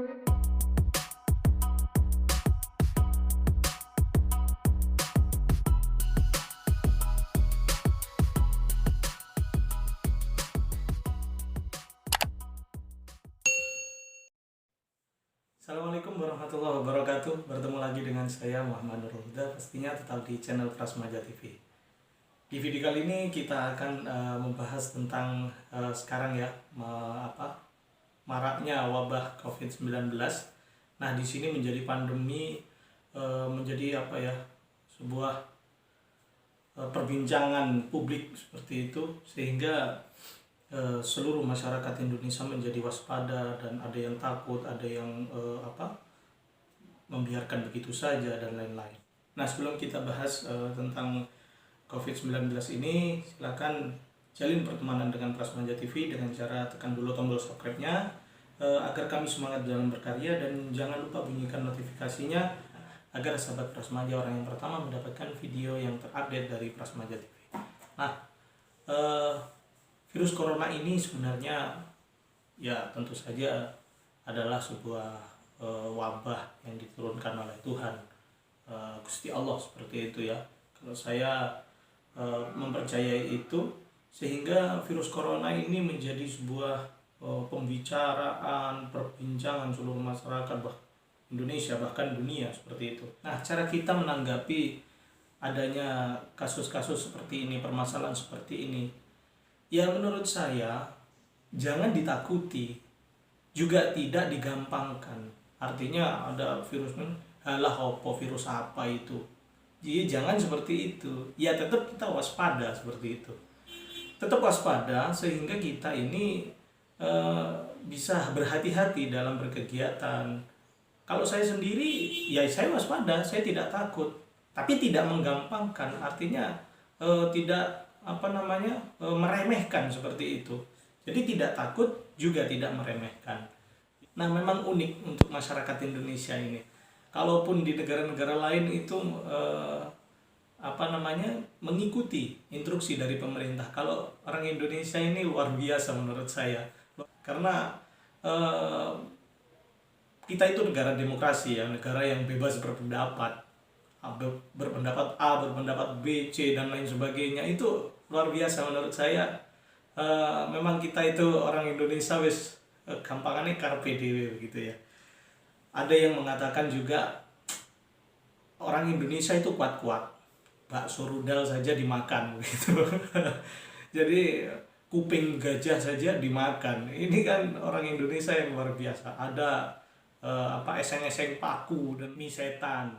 Assalamualaikum warahmatullahi wabarakatuh. Bertemu lagi dengan saya Muhammad Nurul Huda, pastinya tetap di channel Prasmaja TV. Di video kali ini kita akan membahas tentang sekarang ya, maraknya wabah COVID-19. Nah, di sini menjadi pandemi, menjadi sebuah perbincangan publik seperti itu, sehingga seluruh masyarakat Indonesia menjadi waspada dan ada yang takut, ada yang membiarkan begitu saja dan lain-lain. Nah, sebelum kita bahas tentang COVID-19 ini, silakan jalin pertemanan dengan Prasmaja TV dengan cara tekan dulu tombol subscribe-nya agar kami semangat dalam berkarya, dan jangan lupa bunyikan notifikasinya agar sahabat Prasmaja orang yang pertama mendapatkan video yang terupdate dari Prasmaja TV. Nah, virus corona ini sebenarnya ya tentu saja adalah sebuah wabah yang diturunkan oleh Tuhan, Gusti Allah, seperti itu ya. Kalau saya mempercayai itu, sehingga virus corona ini menjadi sebuah pembicaraan, perbincangan seluruh masyarakat Indonesia, bahkan dunia, seperti itu. Nah, cara kita menanggapi adanya kasus-kasus seperti ini, permasalahan seperti ini, ya menurut saya jangan ditakuti, juga tidak digampangkan. Artinya ada virus, halah opo virus apa itu. Jadi jangan seperti itu. Ya tetap kita waspada seperti itu. Tetap waspada sehingga kita ini bisa berhati-hati dalam berkegiatan. Kalau saya sendiri, ya saya waspada, saya tidak takut, tapi tidak menggampangkan. Artinya tidak meremehkan seperti itu. Jadi tidak takut juga tidak meremehkan. Nah, memang unik untuk masyarakat Indonesia ini. Kalaupun di negara-negara lain itu mengikuti instruksi dari pemerintah, kalau orang Indonesia ini luar biasa menurut saya. Karena kita itu negara demokrasi ya, negara yang bebas berpendapat. Berpendapat A, berpendapat B, C, dan lain sebagainya. Itu luar biasa menurut saya. Memang kita itu orang Indonesia gampangannya carpe diem gitu ya. Ada yang mengatakan juga orang Indonesia itu kuat-kuat, bakso rudal saja dimakan gitu. Jadi kuping gajah saja dimakan. Ini kan orang Indonesia yang luar biasa. Ada eseng-eseng paku dan mie setan.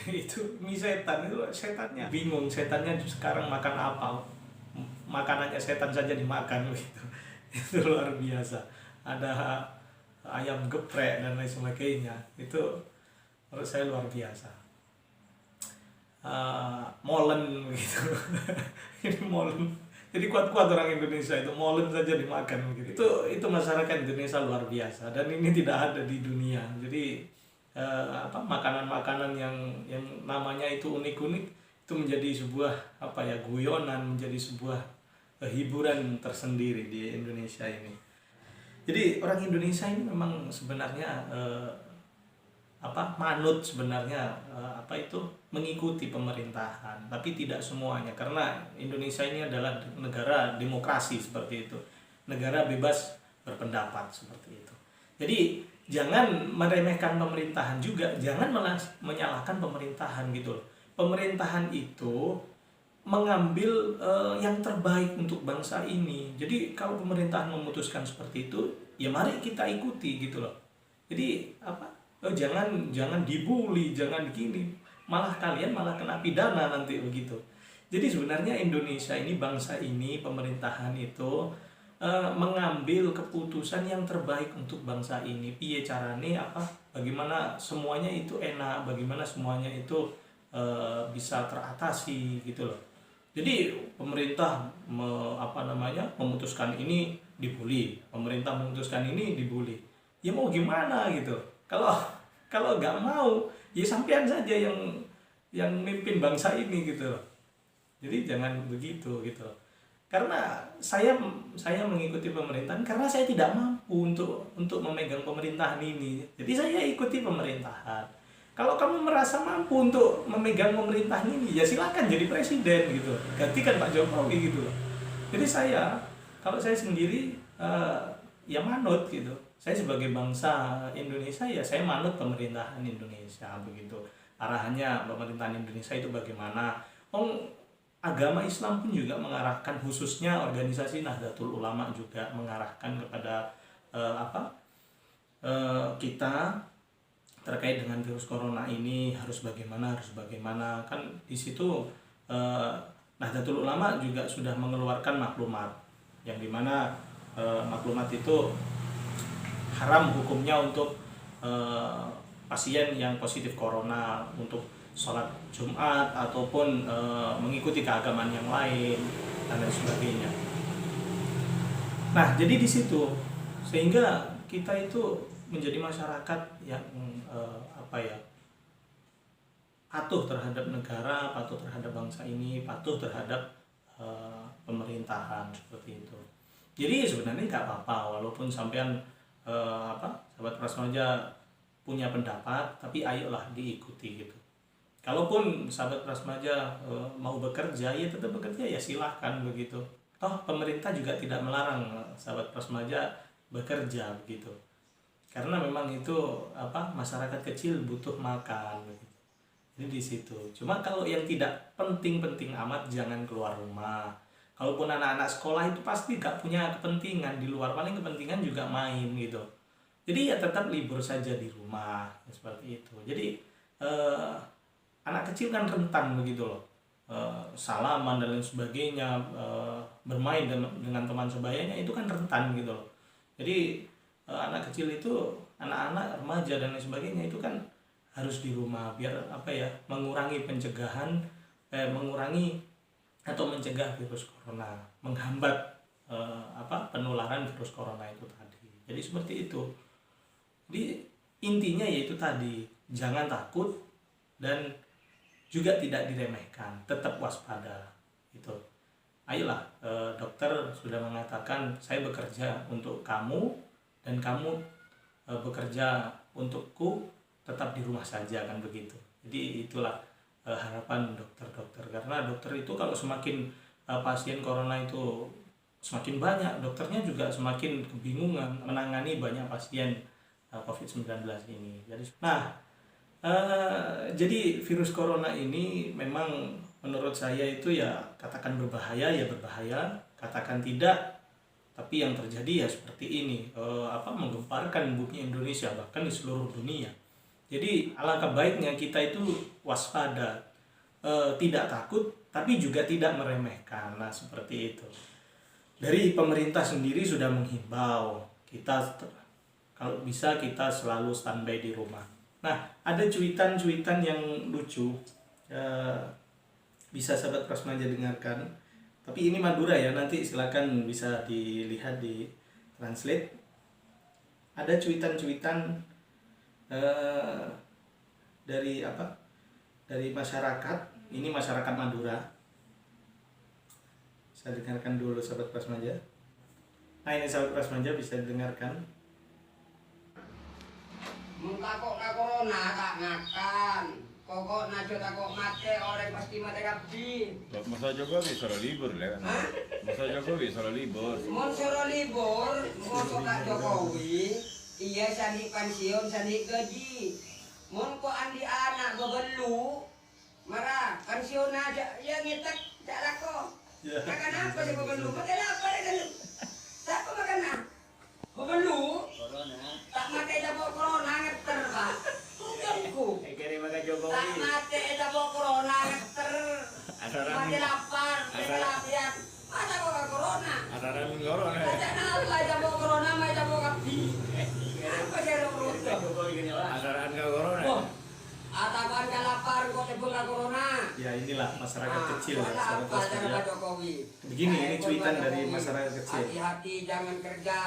Itu mie setan, itu setannya bingung, setannya sekarang makan apa, makanannya setan saja dimakan gitu. Itu luar biasa. Ada ayam geprek dan lain sebagainya. Itu menurut saya luar biasa. Molen gitu. Ini molen. Jadi kuat-kuat orang Indonesia itu, molen saja dimakan gitu. Itu masyarakat Indonesia luar biasa, dan ini tidak ada di dunia. Jadi makanan-makanan yang namanya itu unik-unik itu menjadi sebuah guyonan, menjadi sebuah hiburan tersendiri di Indonesia ini. Jadi orang Indonesia ini memang sebenarnya manut sebenarnya mengikuti pemerintahan, tapi tidak semuanya, karena Indonesia ini adalah negara demokrasi seperti itu, negara bebas berpendapat seperti itu. Jadi jangan meremehkan pemerintahan, juga jangan menyalahkan pemerintahan gitu loh. Pemerintahan itu mengambil yang terbaik untuk bangsa ini. Jadi kalau pemerintahan memutuskan seperti itu, ya mari kita ikuti gitu loh. Jadi jangan dibully, jangan gini, malah kalian malah kena pidana nanti begitu. Jadi sebenarnya Indonesia ini, bangsa ini, pemerintahan itu mengambil keputusan yang terbaik untuk bangsa ini. Piye carane bagaimana semuanya itu enak, bagaimana semuanya itu bisa teratasi gitu loh. Jadi pemerintah memutuskan ini dibully, pemerintah memutuskan ini dibully. Ya mau gimana gitu. Kalau nggak mau, ya sampean saja yang mimpin bangsa ini gitu loh. Jadi jangan begitu gitu loh. Karena saya mengikuti pemerintahan karena saya tidak mampu untuk memegang pemerintahan ini. Jadi saya ikuti pemerintahan. Kalau kamu merasa mampu untuk memegang pemerintahan ini, ya silakan jadi presiden gitu. Gantikan Pak Jokowi gitu loh. Jadi kalau saya sendiri ya manut gitu. Saya sebagai bangsa Indonesia ya saya manut pemerintahan Indonesia begitu. Arahannya pemerintahan Indonesia itu bagaimana? Agama Islam pun juga mengarahkan, khususnya organisasi Nahdlatul Ulama juga mengarahkan kepada kita terkait dengan virus corona ini harus bagaimana kan di situ Nahdlatul Ulama juga sudah mengeluarkan maklumat yang dimana maklumat itu haram hukumnya untuk pasien yang positif corona untuk sholat Jumat ataupun mengikuti keagamaan yang lain dan lain sebagainya. Nah, jadi di situ sehingga kita itu menjadi masyarakat yang patuh terhadap negara, patuh terhadap bangsa ini, patuh terhadap pemerintahan seperti itu. Jadi sebenarnya nggak apa-apa walaupun sampean sahabat Prasmaja punya pendapat, tapi ayolah diikuti gitu. Kalaupun sahabat Prasmaja mau bekerja, ya tetap bekerja ya silahkan begitu. Toh pemerintah juga tidak melarang sahabat Prasmaja bekerja begitu. Karena memang itu masyarakat kecil butuh makan begitu. Jadi di situ. Cuma kalau yang tidak penting-penting amat jangan keluar rumah. Kalaupun anak-anak sekolah itu pasti gak punya kepentingan di luar, paling kepentingan juga main gitu. Jadi ya tetap libur saja di rumah seperti itu. Jadi anak kecil kan rentan begitu loh, salaman dan lain sebagainya, bermain dengan teman sebayanya itu kan rentan gitu loh. Jadi anak kecil itu, anak-anak remaja dan lain sebagainya itu kan harus di rumah biar mengurangi pencegahan, mengurangi atau mencegah virus corona, menghambat penularan virus corona itu tadi. Jadi seperti itu. Jadi intinya yaitu tadi, jangan takut dan juga tidak diremehkan, tetap waspada itu. Ayolah, dokter sudah mengatakan saya bekerja untuk kamu dan kamu bekerja untukku, tetap di rumah saja kan begitu. Jadi itulah harapan dokter-dokter, karena dokter itu kalau semakin pasien corona itu semakin banyak, dokternya juga semakin kebingungan menangani banyak pasien COVID-19 ini. Jadi virus corona ini memang menurut saya itu ya katakan berbahaya ya berbahaya, katakan tidak, tapi yang terjadi ya seperti ini, menggemparkan bumi Indonesia bahkan di seluruh dunia. Jadi alangkah baiknya kita itu waspada, tidak takut tapi juga tidak meremehkan. Nah seperti itu. Dari pemerintah sendiri sudah menghimbau kita kalau bisa kita selalu standby di rumah. Nah, ada cuitan-cuitan yang lucu, bisa sahabat Prasmaja dengarkan. Tapi ini Madura ya, nanti silakan bisa dilihat di translate. Ada cuitan-cuitan dari masyarakat. Ini masyarakat Madura. Saya dengarkan dulu sahabat Prasmaja. Nah ini sahabat Prasmaja bisa dengarkan. Mengkakok na corona tak ngakan. Kokok najo takok mate orang pasti mate kabdi. Masa Jokowi suruh libur lah kan? Masa Jokowi suruh libur. Mun suruh libur, mosok Kak Jokowi, iya sandi pensiun sandi gaji. Mun ko andi anak bebelu, marah pensiun aja, ya ngitek tak lako. Makan apa sih bebelu? Makan apa deh? Tak makan apa? Bebelu? Tak mati dapur corona ngeter pak. Bukanku. Tak mati dapur corona ngeter. Mati lapar, mati lapian. Masa kok corona? Asaran corona. Masa apa dapur corona, masa dapur kapi. Apa sih perut? Asaran corona. Oh, atapan ka lapar kok tebul ka corona. Ya inilah masyarakat kecil ya, sahabat Apa cara Prasmaja. Pak Jokowi? Begini, ini cuitan dari masyarakat kecil. Hati-hati jangan kerja.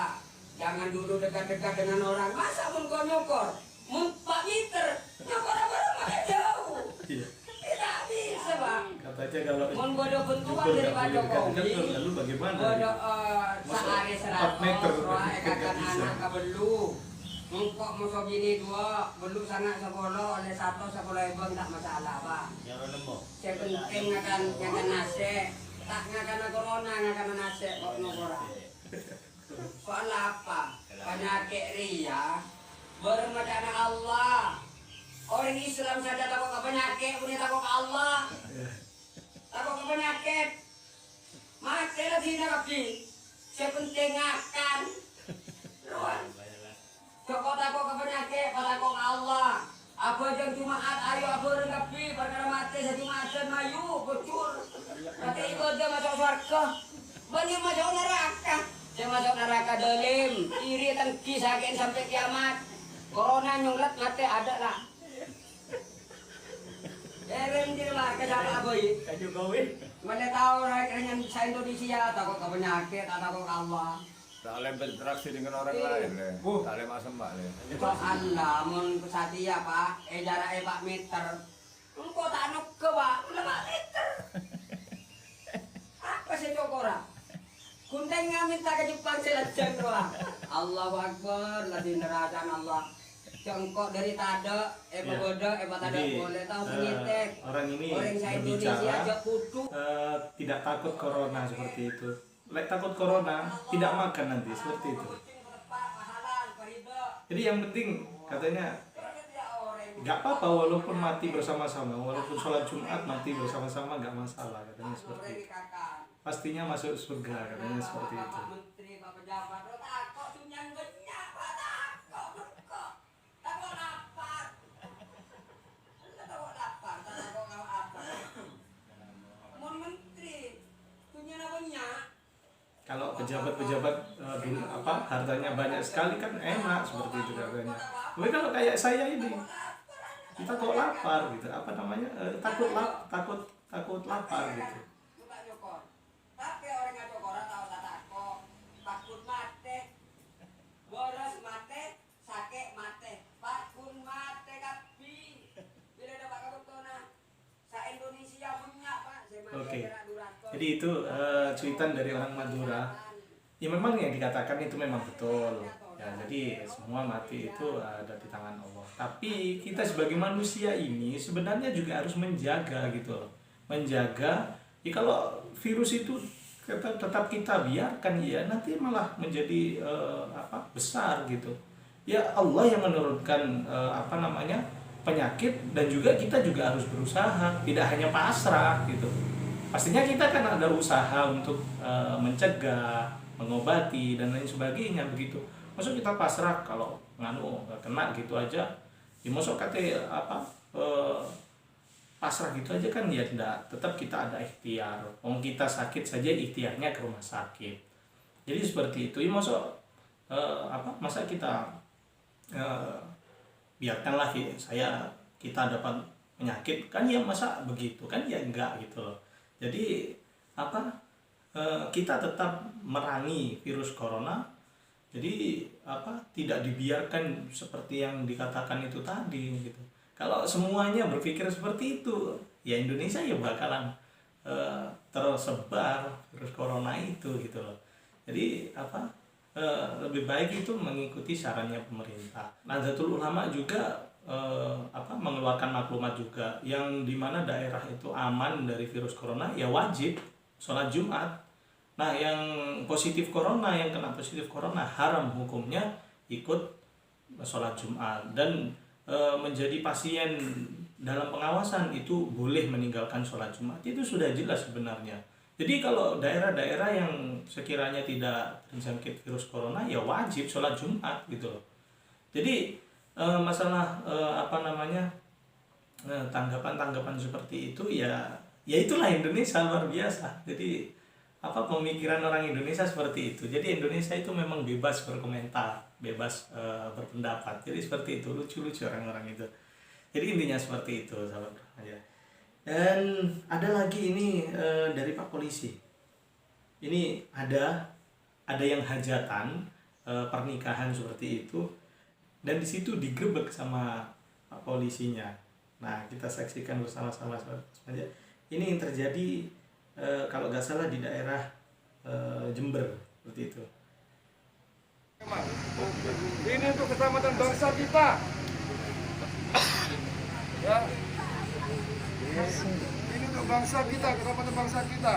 Jangan duduk dekat-dekat dengan orang. Masa mun kau nyokor? Mun Pak Miter nyokor apa makin jauh. Iya. Tidak bisa Pak. Katanya kalau Mun bodoh bantuan Ukur dari nggak Pak boleh dekat-dekat, Jokowi. lalu bagaimana? Sehari 4 meter 100, roa dekat nggak ekatan bisa. anak ke belu. Engkok musuh gini dua, belu sangat sepuluh, oleh 1 10 ribu tak masalah Pak. Yang nemu. Saya penting akan nase, tak ngakan corona ngakan nase kok nukora. Soal apa? Penyakit ria bermacana Allah. Orang Islam saja takut ke penyakit, punya takut ke Allah. Takut ke penyakit. Matilah tidak kaki. Saya penting akan. Kok takut ke penyakit, takut ke Allah. Apa yang Jumaat, ayo apa rengapi, perkara mati sa Jumatan, ayo, bocor. Mati ibadah masuk surga. Banyak masuk neraka. Saya masuk neraka dalim, iri tengki sakit sampai kiamat. Corona nyunglet mati ada lah. Eren di lah ke siapa boy? Kak Jokowi. Mana tahu rakyatnya sa Indonesia takut ke penyakit, takut ke Allah. Tak boleh berinteraksi dengan orang lain le. Tak boleh masuk mbak le. Allah, mun kesatria Pak, jarak Pak meter. Engkau tak nuk ke Pak, 5 meter. Apa sih cokora? Kunteng ngamin tak ke Jepang selajang doang. Allahu Akbar, lagi neracan Allah. Congkok dari tada, bodoh, tada Jadi, boleh tahu penyitek. orang ini Orang saya Indonesia berbicara aja kudu. tidak takut corona seperti itu. Lek takut corona tidak makan nanti seperti itu. Jadi yang penting katanya nggak apa-apa walaupun mati bersama-sama, walaupun sholat Jumat mati bersama-sama nggak masalah katanya seperti itu. Pastinya masuk surga katanya seperti itu. Menteri, Pak pejabat, lo takut tunjang banyak, Pak takut. Takut lapar. Takut lapar, takut kalau apa. Mau menteri, tunjang banyak. Kalau pejabat-pejabat dulu hartanya banyak sekali kan enak seperti itu katanya. Tapi kalau kayak saya ini kita kok lapar gitu, takut lapar gitu. Bukan nyokor. Tapi orang yang nyokor tahu tak takut mati. Boros mati, sakit mati. Takut mati kapi. Bila ada Pak Kabutona, sa Indonesia punya Pak. Oke. Jadi itu cuitan dari orang Madura. Ya memang yang dikatakan itu memang betul. Ya, jadi semua mati itu ada di tangan Allah. Tapi kita sebagai manusia ini sebenarnya juga harus menjaga gitu loh. Menjaga, ya kalau virus itu tetap kita biarkan ya nanti malah menjadi besar gitu. Ya Allah yang menurunkan penyakit dan juga kita juga harus berusaha, tidak hanya pasrah gitu. Pastinya kita kan ada usaha untuk mencegah, mengobati dan lain sebagainya begitu. Masuk kita pasrah kalau nggak kena gitu aja. Ya masuk pasrah gitu aja kan ya tidak. Tetap kita ada ikhtiar. Kalau kita sakit saja ikhtiarnya ke rumah sakit. Jadi seperti itu. Ya masuk masa kita biarkanlah kita dapat penyakit kan ya masa begitu kan ya enggak gitu loh. Jadi kita tetap merangi virus corona. Jadi tidak dibiarkan seperti yang dikatakan itu tadi gitu. Kalau semuanya berpikir seperti itu, ya Indonesia ya bakalan tersebar virus corona itu gitu loh. Jadi lebih baik itu mengikuti sarannya pemerintah. Nahdlatul Ulama juga mengeluarkan maklumat juga yang dimana daerah itu aman dari virus corona ya wajib sholat Jumat. Nah yang positif corona, yang kena positif corona haram hukumnya ikut sholat Jumat dan menjadi pasien dalam pengawasan itu boleh meninggalkan sholat Jumat. Itu sudah jelas sebenarnya. Jadi kalau daerah-daerah yang sekiranya tidak terjangkit virus corona ya wajib sholat Jumat gitu loh. Jadi masalah tanggapan seperti itu ya itulah Indonesia luar biasa. Jadi pemikiran orang Indonesia seperti itu. Jadi Indonesia itu memang bebas berkomentar, bebas berpendapat. Jadi seperti itu, lucu-lucu orang-orang itu. Jadi intinya seperti itu, sahabat aja. Dan ada lagi ini dari Pak Polisi. Ini ada yang hajatan pernikahan seperti itu dan di situ digerebek sama Pak Polisinya. Nah, kita saksikan bersama-sama saja. Ini yang terjadi kalau nggak salah di daerah Jember seperti itu. Ini untuk keselamatan bangsa kita. Ya. Ini untuk bangsa kita, keselamatan bangsa kita.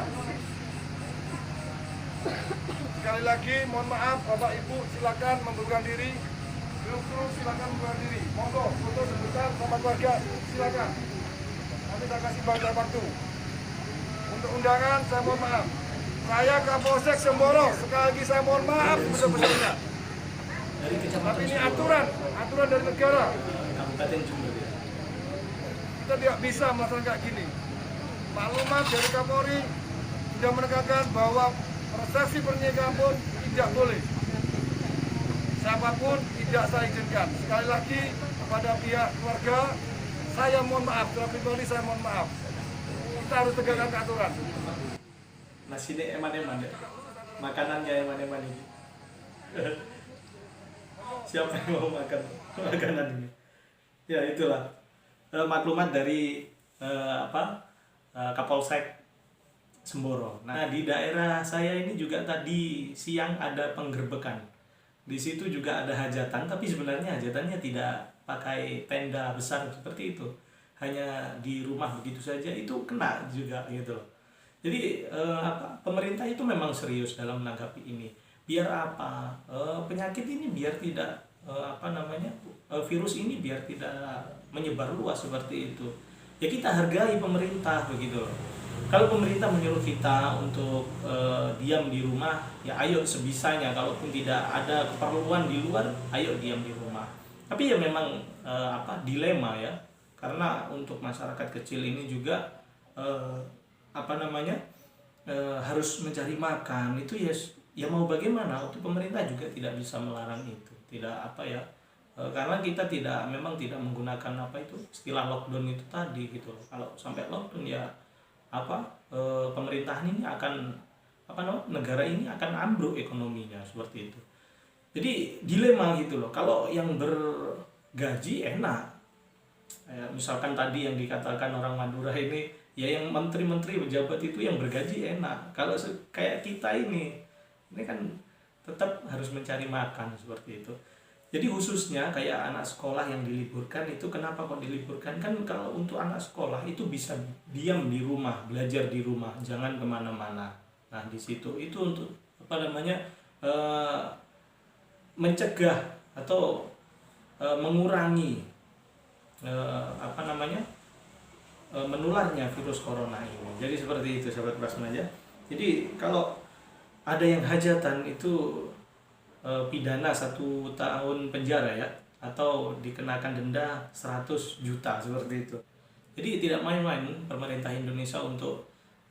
Sekali lagi, mohon maaf, Bapak Ibu, silakan membuka diri. Kru silakan membuka diri. Monggo, foto sebentar sama keluarga, silakan. Nanti saya kasih banyak waktu. Untuk undangan, saya mohon maaf. Saya Kapolsek Semboro, sekali lagi saya mohon maaf sebesar-besarnya. Dari Kecamatan Tapi ini Semboro, aturan dari negara. Kabupaten Jember ya. Kita tidak bisa melaksanakan kayak gini. Maklumat dari Kapolri sudah menekankan bahwa resepsi pernikahan pun tidak boleh. Siapapun tidak saya izinkan. Sekali lagi kepada pihak keluarga, saya mohon maaf. Secara pribadi saya mohon maaf. Kita harus tegakkan aturan. Nasi ini eman-eman ya. Makanannya eman-eman ini. Siapa yang mau makan makanan ini? Ya itulah maklumat dari Kapolsek Semboro. Nah di daerah saya ini juga tadi siang ada penggerbekan. Di situ juga ada hajatan, tapi sebenarnya hajatannya tidak pakai tenda besar seperti itu. Hanya di rumah begitu saja, itu kena juga gitu loh. Jadi pemerintah itu memang serius dalam menanggapi ini. Biar apa? Penyakit ini biar tidak virus ini biar tidak menyebar luas seperti itu. Ya kita hargai pemerintah begitu loh. Kalau pemerintah menyuruh kita untuk diam di rumah, ya ayo sebisanya. Kalaupun tidak ada keperluan di luar, ayo diam di rumah. Tapi ya memang dilema ya. Karena untuk masyarakat kecil ini juga harus mencari makan itu ya mau bagaimana, untuk pemerintah juga tidak bisa melarang itu, karena kita memang tidak menggunakan istilah lockdown itu tadi gitu loh. Kalau sampai lockdown ya pemerintahan ini akan negara ini akan ambruk ekonominya seperti itu. Jadi dilema gitu loh. Kalau yang bergaji enak, misalkan tadi yang dikatakan orang Madura ini, ya yang menteri-menteri pejabat itu yang bergaji enak. Kalau kayak kita ini kan tetap harus mencari makan seperti itu. Jadi khususnya kayak anak sekolah yang diliburkan itu, kenapa kok diliburkan? Kan kalau untuk anak sekolah itu bisa diam di rumah, belajar di rumah, jangan kemana-mana. Nah di situ itu untuk mencegah atau mengurangi menularnya virus corona ini. Jadi seperti itu sahabat Prasmaja. Jadi kalau ada yang hajatan itu pidana 1 tahun penjara ya, atau dikenakan denda 100 juta seperti itu. Jadi tidak main-main pemerintah Indonesia untuk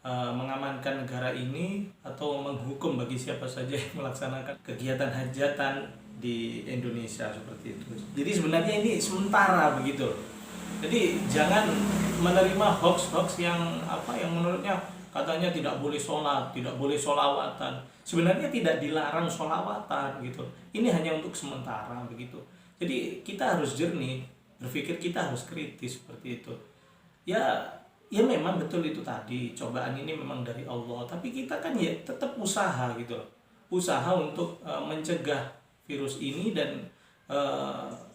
mengamankan negara ini atau menghukum bagi siapa saja yang melaksanakan kegiatan hajatan di Indonesia seperti itu. Jadi sebenarnya ini sementara begitu. Jadi jangan menerima hoax-hoax yang menurutnya katanya tidak boleh sholat, tidak boleh sholawatan. Sebenarnya tidak dilarang sholawatan gitu. Ini hanya untuk sementara begitu. Jadi kita harus jernih, berpikir kita harus kritis seperti itu. Ya memang betul itu tadi, cobaan ini memang dari Allah. Tapi kita kan ya tetap usaha gitu. Usaha untuk mencegah virus ini, dan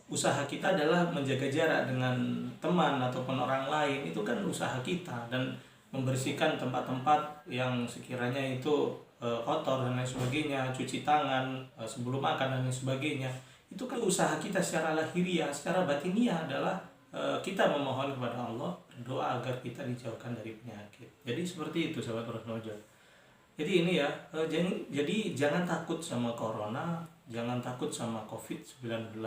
usaha kita adalah menjaga jarak dengan teman ataupun orang lain. Itu kan usaha kita, dan membersihkan tempat-tempat yang sekiranya itu kotor dan lain sebagainya, cuci tangan sebelum makan dan lain sebagainya. Itu kan usaha kita secara lahiriah. Secara batiniah adalah kita memohon kepada Allah, berdoa agar kita dijauhkan dari penyakit. Jadi seperti itu sahabat Prasmaja. Jadi ini ya, jadi jangan takut sama corona, jangan takut sama COVID-19.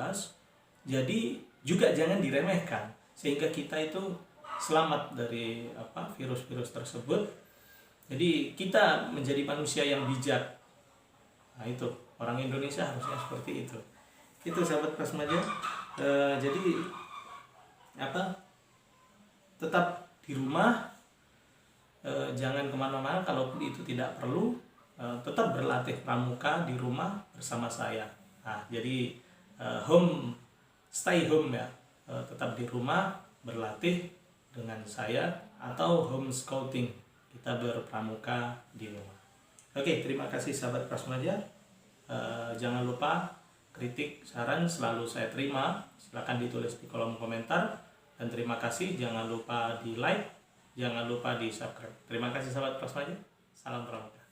Jadi juga jangan diremehkan, sehingga kita itu selamat dari virus-virus tersebut. Jadi kita menjadi manusia yang bijak. Nah itu orang Indonesia harusnya seperti itu. Itu sahabat Prasmaja. Jadi tetap di rumah, jangan kemana-mana. Kalaupun itu tidak perlu, tetap berlatih pramuka di rumah bersama saya. Nah jadi stay home ya, tetap di rumah berlatih dengan saya, atau home scouting kita berpramuka di rumah. Oke, terima kasih sahabat Prasmaja. Jangan lupa kritik, saran selalu saya terima. Silahkan ditulis di kolom komentar. Dan terima kasih, jangan lupa di like, jangan lupa di subscribe. Terima kasih sahabat Prasmaja. Salam pramuka.